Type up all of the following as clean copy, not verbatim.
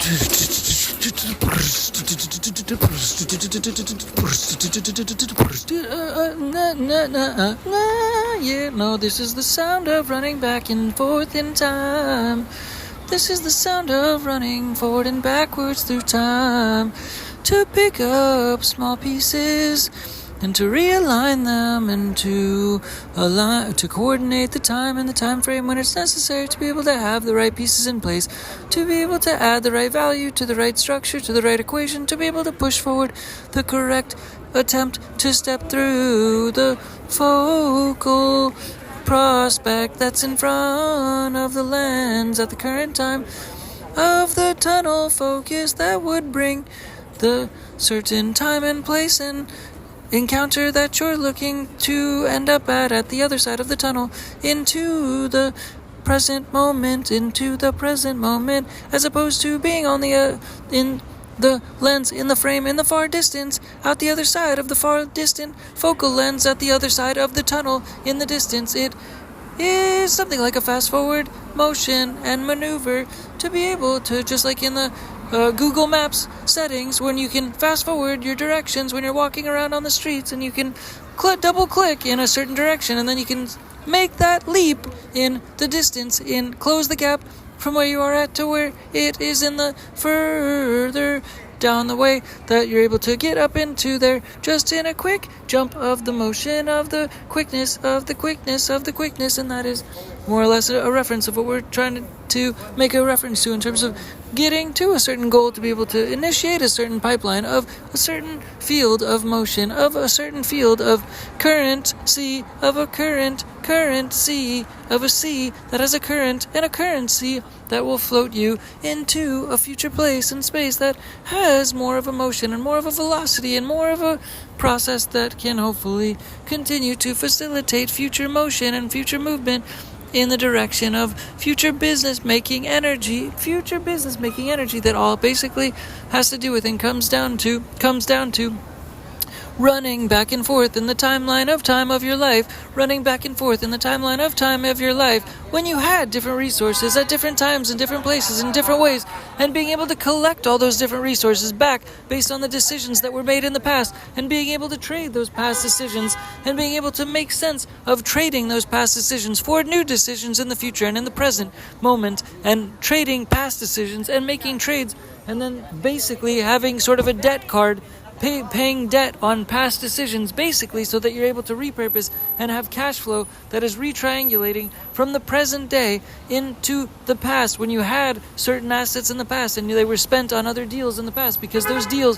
Yeah, no, this is the sound of running back and forth in time. This is the sound of running forward and backwards through time, to pick up small pieces and to realign them and to coordinate the time and the time frame when it's necessary to be able to have the right pieces in place, to be able to add the right value to the right structure, to the right equation, to be able to push forward the correct attempt to step through the focal prospect that's in front of the lens at the current time of the tunnel focus that would bring the certain time and place and encounter that you're looking to end up at the other side of the tunnel, into the present moment, as opposed to being on the in the lens, in the frame, in the far distance, out the other side of the far distant focal lens, at the other side of the tunnel, in the distance. It is something like a fast forward motion and maneuver to be able to, just like in the Google Maps settings, when you can fast forward your directions when you're walking around on the streets, and you can double click in a certain direction, and then you can make that leap in the distance, close the gap from where you are at to where it is in the further down the way that you're able to get up into there, just in a quick jump of the motion of the quickness, and that is more or less a reference of what we're trying to make a reference to in terms of getting to a certain goal, to be able to initiate a certain pipeline of a certain field of motion, of a certain field of currency, of a currency, of a sea that has a current and a currency that will float you into a future place and space that has more of a motion and more of a velocity and more of a process that can hopefully continue to facilitate future motion and future movement in the direction of future business making energy that all basically has to do with and comes down to running back and forth in the timeline of time of your life, when you had different resources at different times and different places in different ways, and being able to collect all those different resources back based on the decisions that were made in the past, and being able to trade those past decisions, and being able to make sense of trading those past decisions for new decisions in the future and in the present moment, and trading past decisions and making trades, and then basically having sort of a debt card, paying debt on past decisions, basically, so that you're able to repurpose and have cash flow that is retriangulating from the present day into the past, when you had certain assets in the past and they were spent on other deals in the past, because those deals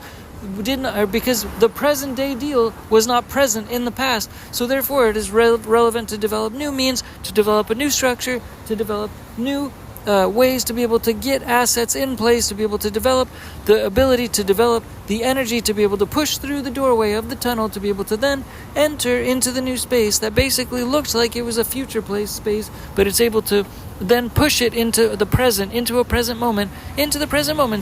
because the present day deal was not present in the past. So therefore it is relevant to develop new means, to develop a new structure, to develop new ways to be able to get assets in place, to be able to develop the ability to develop the energy to be able to push through the doorway of the tunnel, to be able to then enter into the new space that basically looks like it was a future space, but it's able to then push it into the present, into the present moment,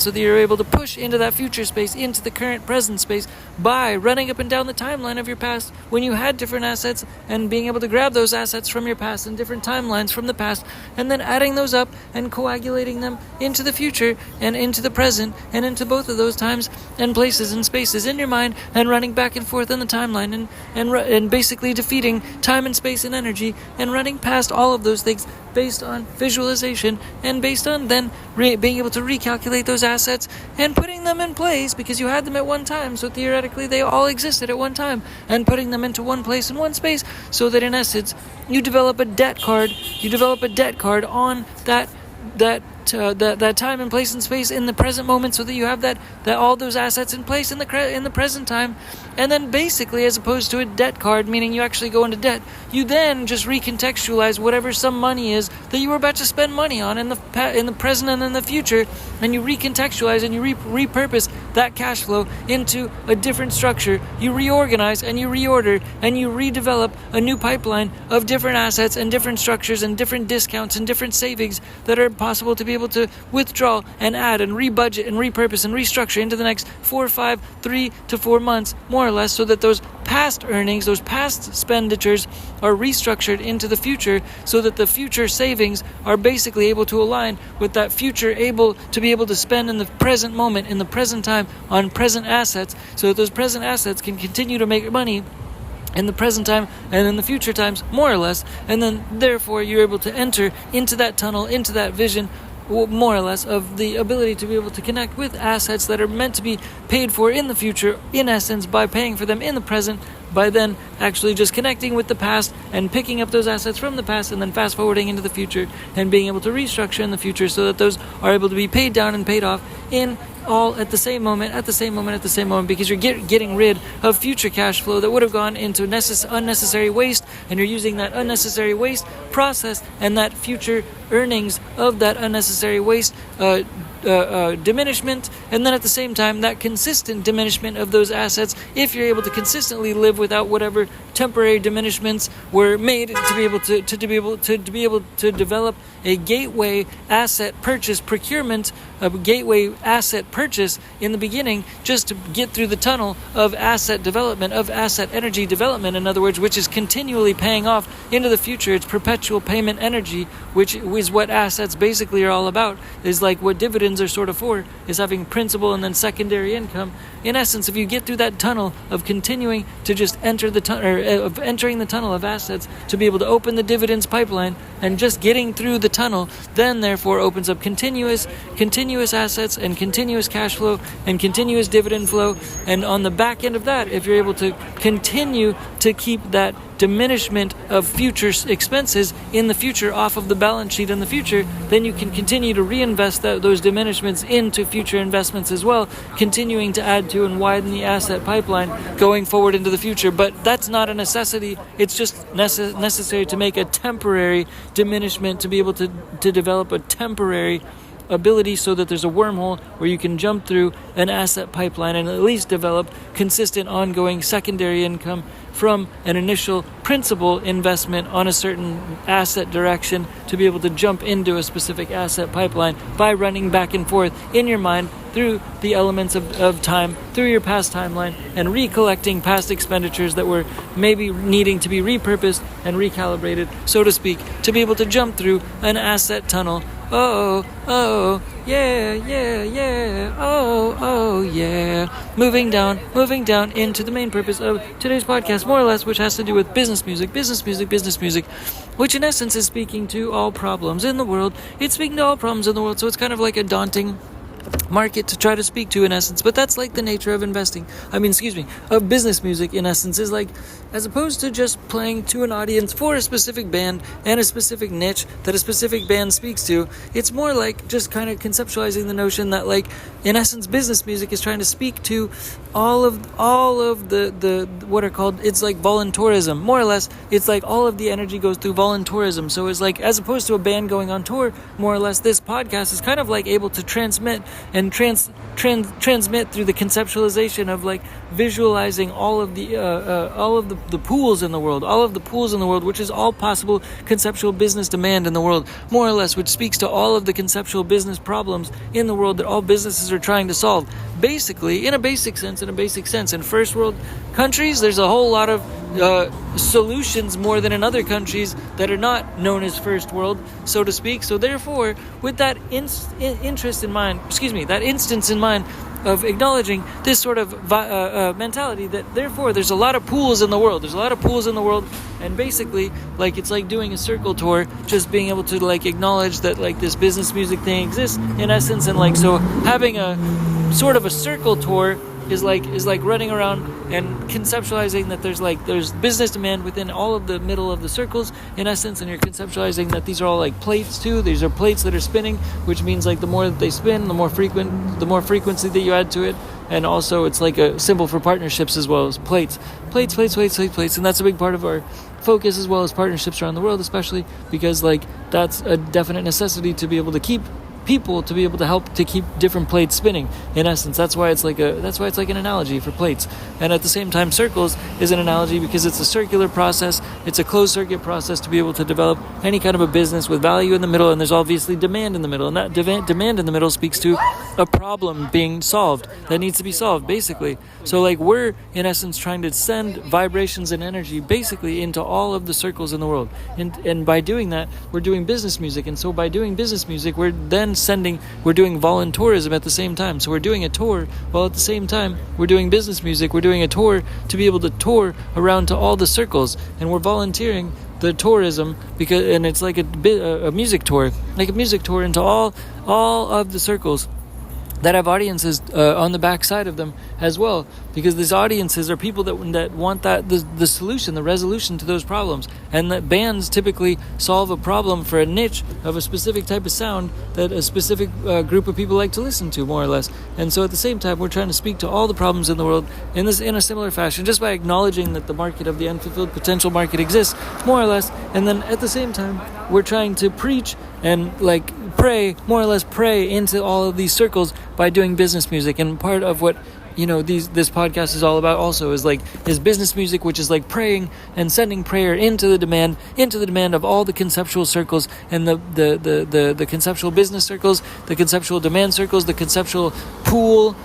so that you're able to push into that future space, into the current present space, by running up and down the timeline of your past when you had different assets, and being able to grab those assets from your past and different timelines from the past, and then adding those up and coagulating them into the future and into the present and into both of those times and places and spaces in your mind, and running back and forth in the timeline and basically defeating time and space and energy, and running past all of those things based on visualization, and based on then being able to recalculate those assets and putting them in place because you had them at one time, so theoretically they all existed at one time, and putting them into one place in one space, so that in essence you develop a debt card on that time and place and space in the present moment, so that you have that all those assets in place in the present time. And then basically, as opposed to a debt card, meaning you actually go into debt, you then just recontextualize whatever some money is that you were about to spend money on in the present and in the future, and you recontextualize and you repurpose that cash flow into a different structure. You reorganize and you reorder and you redevelop a new pipeline of different assets and different structures and different discounts and different savings that are possible to be able to withdraw and add and rebudget and repurpose and restructure into the next 3 to 4 months, more or less, so that those past earnings, those past expenditures are restructured into the future so that the future savings are basically able to align with that future able to be able to spend in the present moment, in the present time, on present assets, so that those present assets can continue to make money in the present time and in the future times, more or less, and then therefore you're able to enter into that tunnel, into that vision, more or less, of the ability to be able to connect with assets that are meant to be paid for in the future, in essence, by paying for them in the present, by then actually just connecting with the past and picking up those assets from the past and then fast forwarding into the future and being able to restructure in the future so that those are able to be paid down and paid off in all at the same moment, because you're getting rid of future cash flow that would have gone into unnecessary waste, and you're using that unnecessary waste process and that future earnings of that unnecessary waste diminishment, and then at the same time that consistent diminishment of those assets, if you're able to consistently live without whatever temporary diminishments were made to be able to develop a gateway asset purchase procurement, a gateway asset purchase in the beginning, just to get through the tunnel of asset development, of asset energy development, in other words, which is continually paying off into the future. It's perpetual payment energy, which is what assets basically are all about, is like what dividends are sort of for, is having principal and then secondary income. In essence, if you get through that tunnel of continuing to just enter the of entering the tunnel of assets to be able to open the dividends pipeline and just getting through the tunnel, then therefore opens up continuous assets and continuous cash flow and continuous dividend flow. And on the back end of that, if you're able to continue to keep that diminishment of future expenses in the future off of the balance sheet in the future, then you can continue to reinvest those diminishments into future investments as well, continuing to add to and widen the asset pipeline going forward into the future. But that's not a necessity. It's just necessary to make a temporary diminishment, to be able to develop a temporary ability so that there's a wormhole where you can jump through an asset pipeline and at least develop consistent ongoing secondary income from an initial principal investment on a certain asset direction, to be able to jump into a specific asset pipeline by running back and forth in your mind through the elements of time, through your past timeline, and recollecting past expenditures that were maybe needing to be repurposed and recalibrated, so to speak, to be able to jump through an asset tunnel. Moving down into the main purpose of today's podcast, more or less, which has to do with business music, which in essence is speaking to all problems in the world. It's speaking to all problems in the world, so it's kind of like a daunting market to try to speak to, in essence. But that's like the nature of of business music, in essence, is like, as opposed to just playing to an audience for a specific band and a specific niche that a specific band speaks to, it's more like just kind of conceptualizing the notion that, like, in essence, business music is trying to speak to all of the what are called, it's like voluntarism, more or less. It's like all of the energy goes through voluntarism. So it's like, as opposed to a band going on tour, more or less, this podcast is kind of like able to transmit and transmit through the conceptualization of, like, visualizing all of the pools in the world, which is all possible conceptual business demand in the world, more or less, which speaks to all of the conceptual business problems in the world that all businesses are trying to solve. Basically, in a basic sense, in first world countries, there's a whole lot of solutions more than in other countries that are not known as first world, so to speak. So therefore, with that that instance in mind of acknowledging this sort of mentality, that therefore there's a lot of pools in the world. And basically, like, it's like doing a circle tour, just being able to, like, acknowledge that, like, this business music thing exists in essence, and, like, so having a sort of a circle tour is like running around and conceptualizing that there's business demand within all of the middle of the circles, in essence, and you're conceptualizing that these are all like plates too. These are plates that are spinning, which means, like, the more that they spin, the more frequency that you add to it. And also, it's like a symbol for partnerships as well as plates, and that's a big part of our focus, as well as partnerships around the world, especially because, like, that's a definite necessity to be able to keep people to be able to help to keep different plates spinning. In essence, that's why it's like an analogy for plates. And at the same time, circles is an analogy because it's a circular process. It's a closed circuit process to be able to develop any kind of a business with value in the middle, and there's obviously demand in the middle, and that demand in the middle speaks to a problem being solved that needs to be solved, basically. So like we're in essence trying to send vibrations and energy basically into all of the circles in the world, and by doing that we're doing business music. And so by doing business music, we're doing voluntourism at the same time. So we're doing a tour while at the same time we're doing business music. We're doing a tour to be able to tour around to all the circles, and we're volunteering the tourism and it's like a music tour, into all of the circles that have audiences on the back side of them as well, because these audiences are people that want the solution, the resolution to those problems, and that bands typically solve a problem for a niche of a specific type of sound that a specific group of people like to listen to, more or less. And so at the same time, we're trying to speak to all the problems in the world in a similar fashion, just by acknowledging that the market of the unfulfilled potential market exists, more or less. And then at the same time, we're trying to preach and pray into all of these circles by doing business music. And part of what this podcast is all about also is business music, which is like praying and sending prayer into the demand of all the conceptual circles, and the conceptual business circles, the conceptual demand circles, the conceptual pools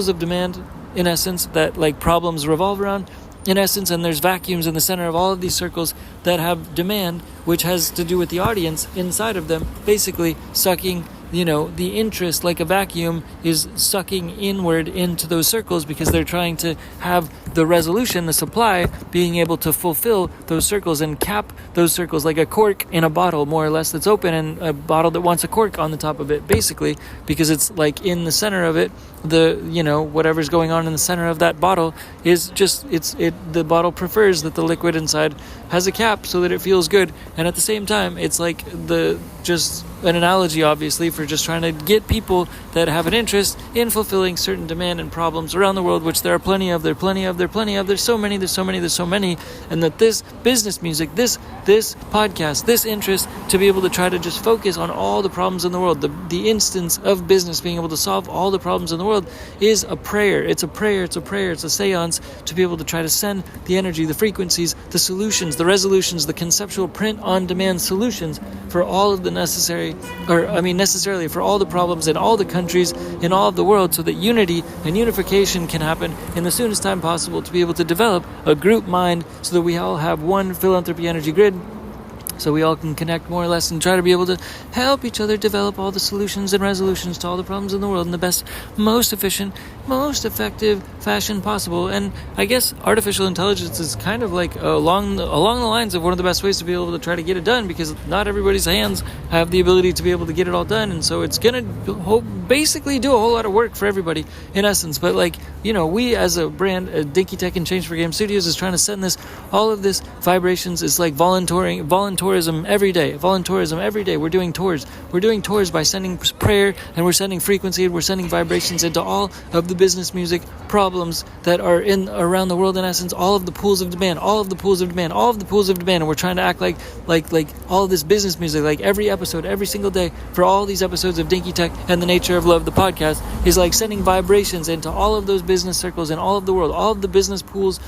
of demand, in essence, that problems revolve around, in essence. And there's vacuums in the center of all of these circles that have demand, which has to do with the audience inside of them, basically sucking the interest, like a vacuum is sucking inward into those circles, because they're trying to have the resolution, the supply, being able to fulfill those circles and cap those circles, like a cork in a bottle, more or less, that's open, and a bottle that wants a cork on the top of it, basically, because it's in the center of it, whatever's going on in the center of that bottle is just the bottle prefers that the liquid inside has a cap so that it feels good. And at the same time, it's just an analogy, obviously, for just trying to get people that have an interest in fulfilling certain demand and problems around the world, which there are plenty of. There's so many, and that this business music, this podcast, this interest to be able to try to just focus on all the problems in the world, the instance of business being able to solve all the problems in the world, is a prayer. It's a seance to be able to try to send the energy, the frequencies, the solutions, the resolutions, the conceptual print-on-demand solutions for all of the necessarily for all the problems in all the countries in all of the world, so that unity and unification can happen in the soonest time possible, to be able to develop a group mind so that we all have one philanthropy energy grid, so we all can connect more or less and try to be able to help each other develop all the solutions and resolutions to all the problems in the world in the best, most efficient, most effective fashion possible. And I guess artificial intelligence is kind of along the lines of one of the best ways to be able to try to get it done, because not everybody's hands have the ability to be able to get it all done, and so it's going to basically do a whole lot of work for everybody, in essence. But we as a brand, Dinky Tech and Change for Game Studios, is trying to send all of this vibrations is voluntourism every day. We're doing tours by sending prayer, and we're sending frequency, and we're sending vibrations into all of the business music problems that are around the world, in essence, all of the pools of demand, and we're trying to act like all of this business music, like every episode, every single day, for all these episodes of Dinky Tech and the Nature of Love, the podcast, is sending vibrations into all of those business circles in all of the world, all of the business pools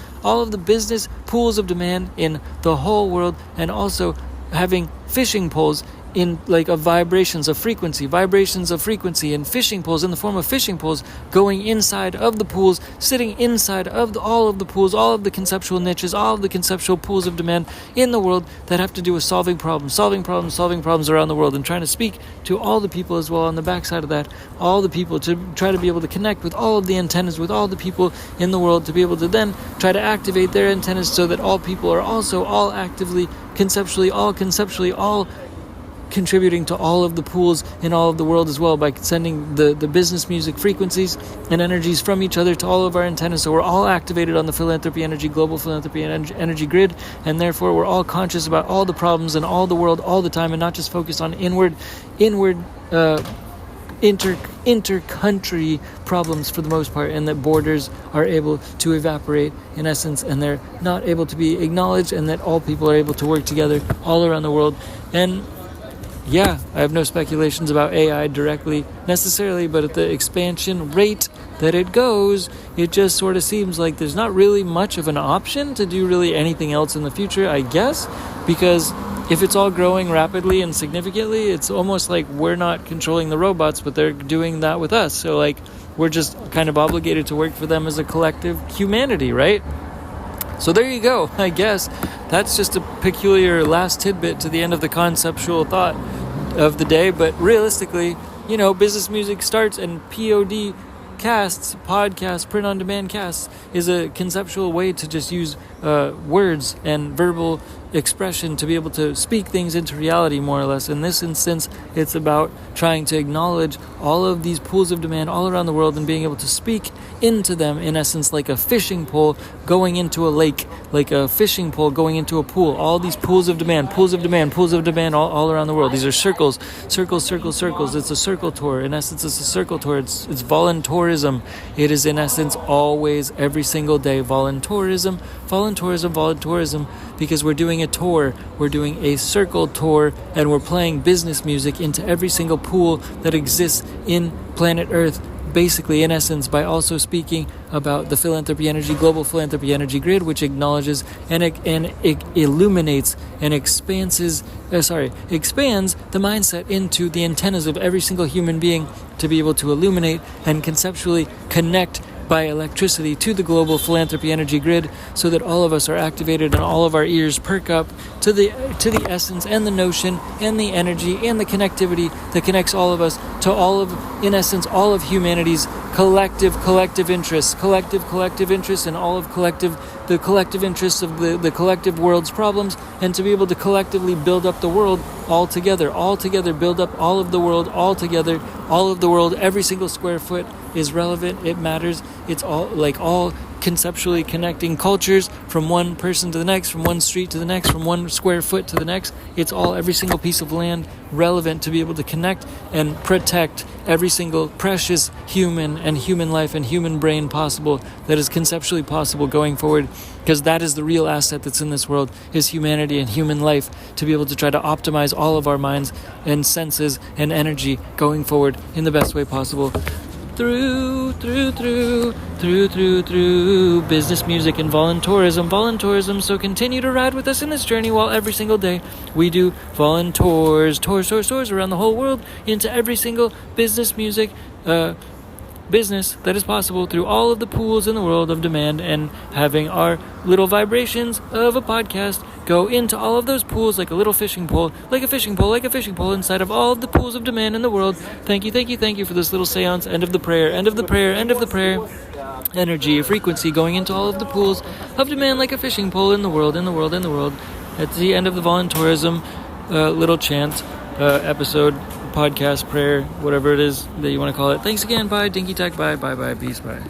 of demand in the whole world, and also having fishing poles in of vibrations of frequency, and fishing poles in the form of fishing poles going inside of the pools, sitting inside of all of the pools, all of the conceptual niches, all of the conceptual pools of demand in the world that have to do with solving problems around the world, and trying to speak to all the people as well on the backside of that, all the people, to try to be able to connect with all of the antennas, with all the people in the world, to be able to then try to activate their antennas so that all people are also all actively, conceptually, all contributing to all of the pools in all of the world as well, by sending the business music frequencies and energies from each other to all of our antennas, so we're all activated on the global philanthropy energy grid, and therefore we're all conscious about all the problems in all the world all the time, and not just focused on inward inter-country problems for the most part, and that borders are able to evaporate, in essence, and they're not able to be acknowledged, and that all people are able to work together all around the world. And I have no speculations about AI directly necessarily, but at the expansion rate that it goes, it just sort of seems like there's not really much of an option to do really anything else in the future, I guess, because if it's all growing rapidly and significantly, it's almost like we're not controlling the robots, but they're doing that with us. So like we're just kind of obligated to work for them as a collective humanity, right? So there you go. I guess that's just a peculiar last tidbit to the end of the conceptual thought of the day. But realistically, business music starts, and POD casts, podcasts, print-on-demand casts, is a conceptual way to just use words and verbal expression to be able to speak things into reality, more or less. In this instance, it's about trying to acknowledge all of these pools of demand all around the world and being able to speak into them, in essence, like a fishing pole going into a lake, like a fishing pole going into a pool. All these pools of demand all around the world. These are circles. It's a circle tour. In essence, it's a circle tour. It's voluntourism. It is, in essence, always, every single day, voluntourism, because we're doing a tour. We're doing a circle tour, and we're playing business music into every single pool that exists in planet Earth, basically, in essence, by also speaking about the global philanthropy energy grid, which acknowledges and it illuminates and expands the mindset into the antennas of every single human being to be able to illuminate and conceptually connect by electricity to the global philanthropy energy grid, so that all of us are activated and all of our ears perk up to the essence and the notion and the energy and the connectivity that connects all of us to all of, in essence, all of humanity's collective interests and all of the collective interests of the collective world's problems, and to be able to collectively build up the world all together, build up all of the world all together, every single square foot is relevant, it matters, it's all conceptually connecting cultures from one person to the next, from one street to the next, from one square foot to the next. It's all, every single piece of land, relevant to be able to connect and protect every single precious human and human life and human brain possible that is conceptually possible going forward, because that is the real asset that's in this world, is humanity and human life, to be able to try to optimize all of our minds and senses and energy going forward in the best way possible. Through business music and voluntourism. So continue to ride with us in this journey, while every single day we do tours around the whole world into every single business music business that is possible through all of the pools in the world of demand, and having our little vibrations of a podcast go into all of those pools like a little fishing pole, inside of all of the pools of demand in the world. Thank you for this little seance. End of the prayer. Energy, frequency going into all of the pools of demand like a fishing pole in the world. At the end of the voluntourism little chant episode, podcast, prayer, whatever it is that you want to call it. Thanks again. Bye. Dinky Tech. Bye. Peace. Bye.